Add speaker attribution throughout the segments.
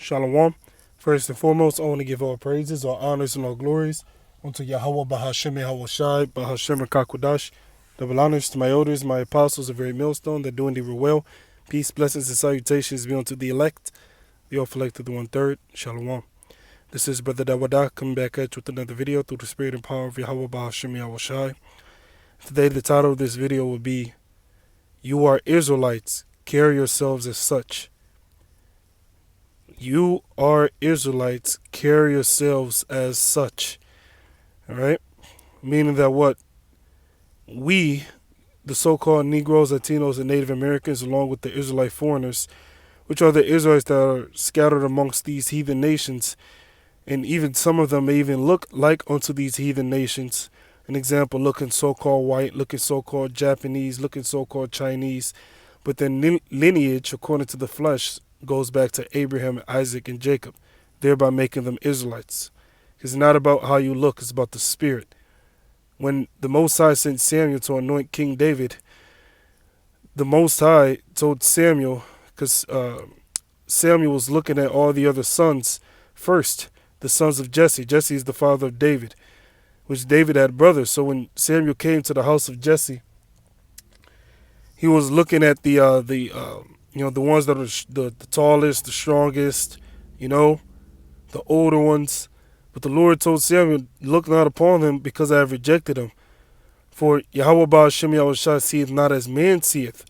Speaker 1: Shalom. First and foremost, I want to give all praises, all honors, and all glories unto YAHAWAH, BaHaShem, YAHAWASHI, BaHaShem, and QADASH. Double honors to my elders, my apostles of Great Milestone, that doing thee well. Peace, blessings, and salutations be unto the elect, the all-elected, the one-third. Shalom. This is Brother Dawadah coming back at you with another video through the spirit and power of YAHAWAH, BaHaShem, YAHAWASHI. Today, the title of this video will be, You are Israelites, carry yourselves as such. You are Israelites, carry yourselves as such. Alright? Meaning that what? We, the so-called Negroes, Latinos, and Native Americans, along with the Israelite foreigners, which are the Israelites that are scattered amongst these heathen nations, and even some of them may even look like unto these heathen nations. An example, looking so-called white, looking so-called Japanese, looking so-called Chinese, but their lineage, according to the flesh, goes back to Abraham, Isaac, and Jacob, thereby making them Israelites. It's not about how you look, it's about the spirit. When the Most High sent Samuel to anoint King David, the Most High told Samuel, because Samuel was looking at all the other sons first, the sons of Jesse. Jesse is the father of David, which David had brothers. So when Samuel came to the house of Jesse, he was looking at the ones that are the tallest, the strongest, the older ones. But the Lord told Samuel, look not upon them, because I have rejected them. For YAHAWAH BaHaShem YAHAWASHI seeth not as man seeth.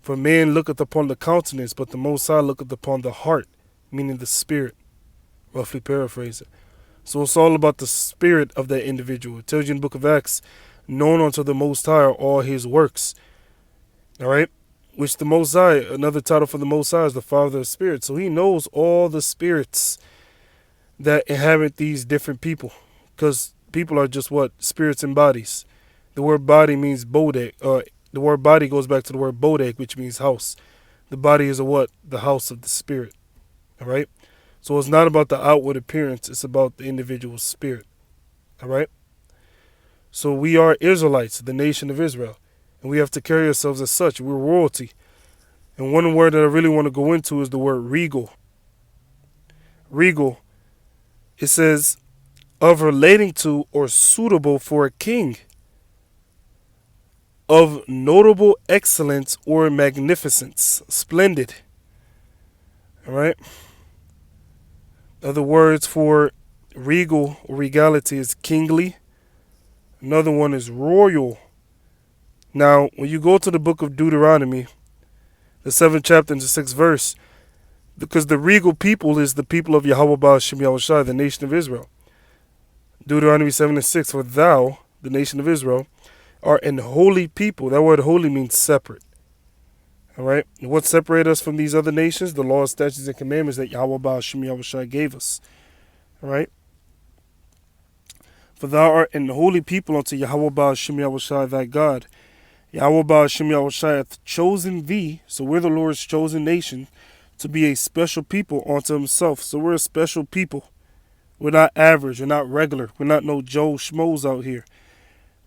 Speaker 1: For man looketh upon the countenance, but the Most High looketh upon the heart, meaning the spirit. Roughly paraphrase it. So it's all about the spirit of that individual. It tells you in the book of Acts, known unto the Most High are all his works. Alright? Which the Most High, another title for the Most High, is the Father of Spirits. So he knows all the spirits that inhabit these different people. Because people are just what? Spirits and bodies. The word body means bodeg. The word body goes back to the word bodeg, which means house. The body is a what? The house of the spirit. Alright? So it's not about the outward appearance. It's about the individual's spirit. Alright? So we are Israelites, the nation of Israel. And we have to carry ourselves as such. We're royalty. And one word that I really want to go into is the word regal. Regal. It says, of relating to or suitable for a king. Of notable excellence or magnificence. Splendid. Alright? Other words for regal or regality is kingly. Another one is royal. Now, when you go to the book of Deuteronomy, the 7th chapter and the 6th verse, because the regal people is the people of YAHAWAH BaHaShem YAHAWASHI, the nation of Israel. Deuteronomy 7 and 6, for thou, the nation of Israel, art an holy people. That word holy means separate. Alright? And what separates us from these other nations? The laws, statutes, and commandments that YAHAWAH BaHaShem YAHAWASHI gave us. Alright? For thou art an holy people unto YAHAWAH BaHaShem YAHAWASHI thy God. YAHAWAH BaHaShem YAHAWASHI hath chosen thee, so we're the Lord's chosen nation, to be a special people unto himself. So we're a special people. We're not average. We're not regular. We're not no Joe Schmoes out here.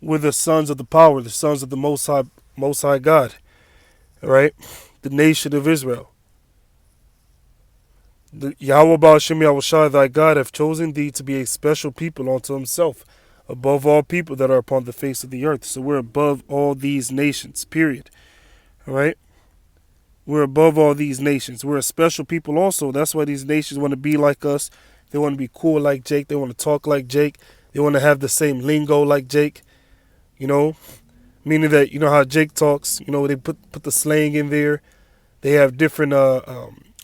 Speaker 1: We're the sons of the power, the sons of the Most High God. All right? The nation of Israel. The YAHAWAH BaHaShem YAHAWASHI thy God hath chosen thee to be a special people unto himself, above all people that are upon the face of the earth. So we're above all these nations, period. All right? We're above all these nations. We're a special people also. That's why these nations want to be like us. They want to be cool like Jake. They want to talk like Jake. They want to have the same lingo like Jake. Meaning that, how Jake talks, they put the slang in there. They have different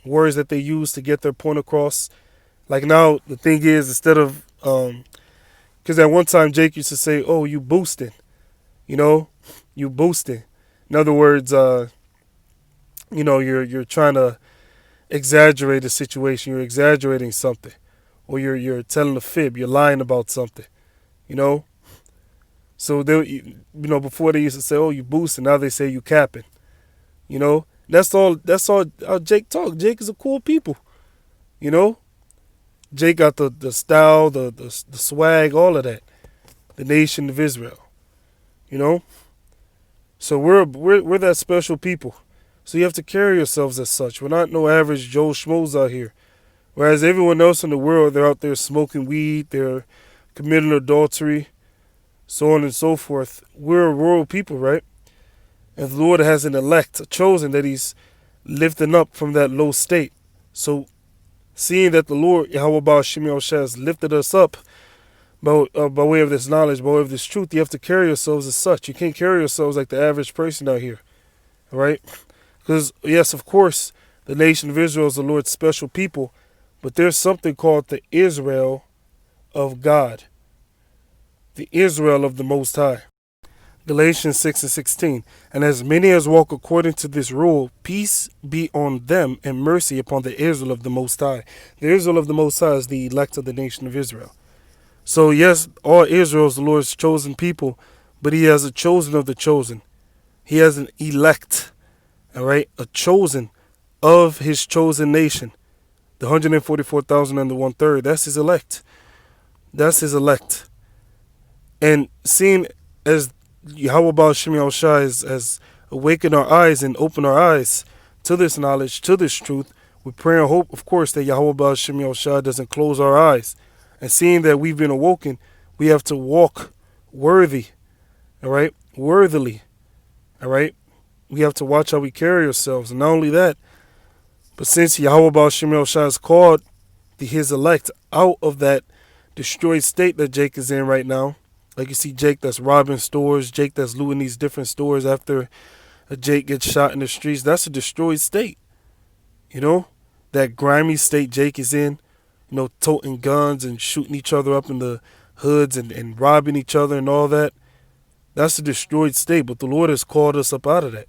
Speaker 1: words that they use to get their point across. Like now, the thing is, instead of, because at one time Jake used to say, oh, you boosting, you boosting. In other words, you're trying to exaggerate a situation. You're exaggerating something, or you're telling a fib. You're lying about something, So they, before they used to say, "Oh, you boosting," now they say you capping. That's all. That's all. How Jake talk. Jake is a cool people. Jake got the style, the swag, all of that. The nation of Israel. So we're that special people. So you have to carry yourselves as such. We're not no average Joe Schmoes out here. Whereas everyone else in the world, they're out there smoking weed, they're committing adultery, so on and so forth. We're a royal people, right? And the Lord has an elect, a chosen that He's lifting up from that low state. So, seeing that the Lord, YAHAWASHI, has lifted us up by way of this knowledge, by way of this truth, you have to carry yourselves as such. You can't carry yourselves like the average person out here, right? Because, yes, of course, the nation of Israel is the Lord's special people, but there's something called the Israel of God, the Israel of the Most High. Galatians 6:16. And as many as walk according to this rule, peace be on them and mercy upon the Israel of the Most High. The Israel of the Most High is the elect of the nation of Israel. So yes, all Israel is the Lord's chosen people, but He has a chosen of the chosen. He has an elect, all right, a chosen of His chosen nation. The 144,000 and the 1/3, that's His elect. That's His elect. And seeing as YAHAWASHI has awakened our eyes and opened our eyes to this knowledge, to this truth, we pray and hope, of course, that YAHAWASHI doesn't close our eyes. And seeing that we've been awoken, we have to walk worthy, all right, worthily, all right. We have to watch how we carry ourselves. And not only that, but since YAHAWASHI has called His elect out of that destroyed state that Jake is in right now, like you see Jake that's robbing stores, Jake that's looting these different stores after a Jake gets shot in the streets, that's a destroyed state. You know, that grimy state Jake is in, you know, toting guns and shooting each other up in the hoods and robbing each other and all that. That's a destroyed state, but the Lord has called us up out of that,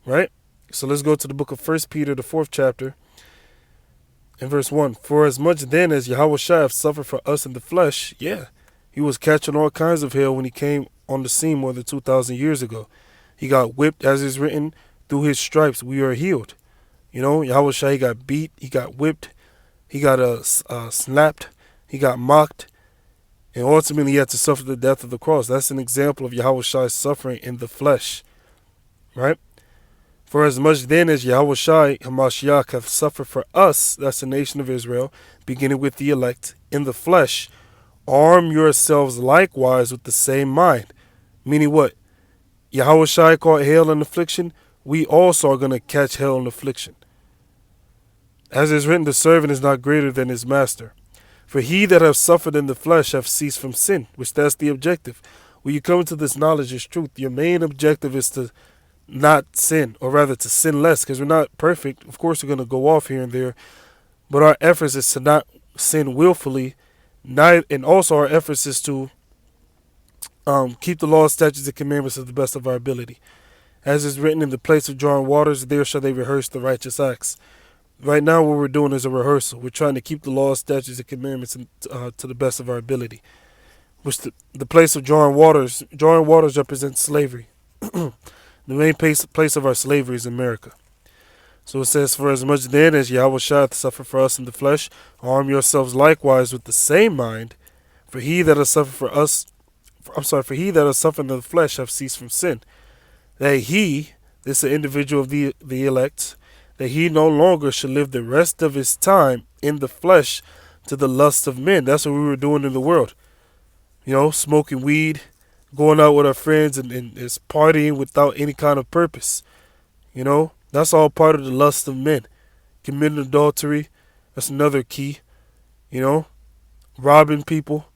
Speaker 1: right? So let's go to the book of 1 Peter, the 4th chapter, and verse 1. For as much then as YAHAWASHI have suffered for us in the flesh, He was catching all kinds of hell when He came on the scene more than 2,000 years ago. He got whipped, as is written, through His stripes we are healed. You know, YAHAWASHI, He got beat, He got whipped, He got slapped, He got mocked, and ultimately He had to suffer the death of the cross. That's an example of YAHAWASHI's suffering in the flesh, right? For as much then as YAHAWASHI HaMashiach hath suffered for us, that's the nation of Israel, beginning with the elect, in the flesh, arm yourselves likewise with the same mind. Meaning what? YAHAWASHI caught hell and affliction. We also are going to catch hell and affliction. As is written, the servant is not greater than his master. For he that hath suffered in the flesh hath ceased from sin, which that's the objective. When you come to this knowledge is truth, your main objective is to not sin, or rather to sin less, because we're not perfect. Of course, we're going to go off here and there, but our efforts is to not sin willfully. And also our efforts is to keep the law, statutes, and commandments to the best of our ability. As is written, in the place of drawing waters, there shall they rehearse the righteous acts. Right now what we're doing is a rehearsal. We're trying to keep the law, statutes, and commandments to the best of our ability. Which the place of drawing waters represents slavery. The main place of our slavery is America. So it says, for as much then as YAHAWASHI hath suffered for us in the flesh, arm yourselves likewise with the same mind. For he that hath suffered for he that hath suffered in the flesh hath ceased from sin. That he, this is an individual of the elect, that he no longer should live the rest of his time in the flesh to the lust of men. That's what we were doing in the world. You know, smoking weed, going out with our friends, and just partying without any kind of purpose. You know, that's all part of the lust of men. Committing adultery, that's another key. You know, robbing people,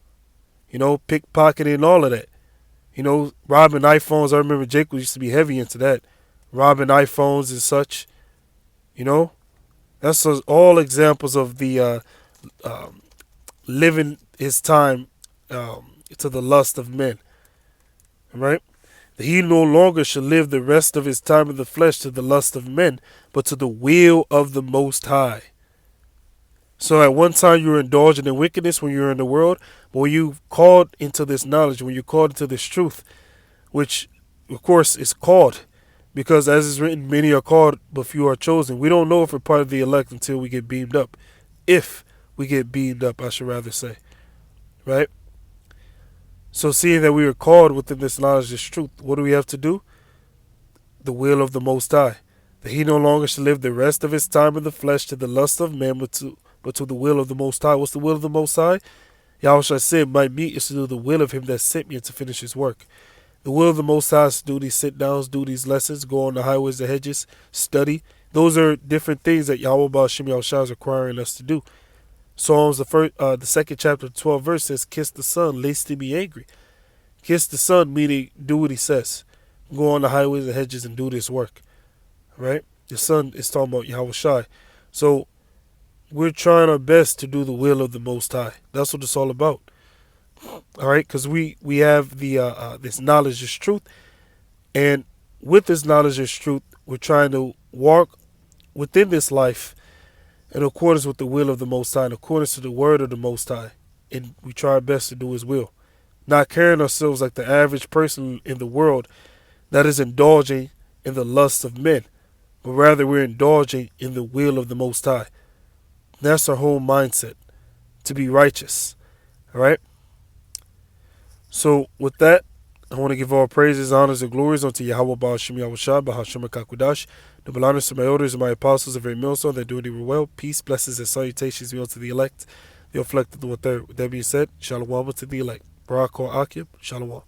Speaker 1: you know, pickpocketing, all of that. You know, robbing iPhones. I remember Jake used to be heavy into that. Robbing iPhones and such. You know, that's all examples of the living his time to the lust of men. Right? That he no longer should live the rest of his time in the flesh to the lust of men, but to the will of the Most High. So at one time you were indulging in wickedness when you were in the world, but when you called into this knowledge, when you called into this truth, which of course is called, because as is written, many are called, but few are chosen. We don't know if we're part of the elect until we get beamed up. If we get beamed up, I should rather say. Right? So seeing that we are called within this knowledge, this truth, what do we have to do? The will of the Most High. That he no longer should live the rest of his time in the flesh to the lust of men, but to the will of the Most High. What's the will of the Most High? Yahawashi said, my meat is to do the will of him that sent me and to finish his work. The will of the Most High is to do these sit-downs, do these lessons, go on the highways, the hedges, study. Those are different things that Yahweh Shem Yahawashi is requiring us to do. Psalms, the second chapter, 12 verse says, kiss the Son, lest he be angry. Kiss the Son, meaning do what he says. Go on the highways and hedges and do this work. Right? The Son is talking about Yahawashi. So we're trying our best to do the will of the Most High. That's what it's all about. All right? Because we have this knowledge is truth. And with this knowledge is truth, we're trying to walk within this life in accordance with the will of the Most High, in accordance to the word of the Most High. And we try our best to do his will. Not carrying ourselves like the average person in the world that is indulging in the lusts of men, but rather we're indulging in the will of the Most High. That's our whole mindset, to be righteous. All right? So with that, I want to give all praises, honors, and glories unto Yahweh Ba'ashem Yahawashi, Bahashem QADASH. Double honors to my elders and my apostles of Great Milestone that doing it well. Peace, blessings, and salutations be unto the elect. The afflicted with that being said, Shalom to the elect. RAWCHAA, Shalom.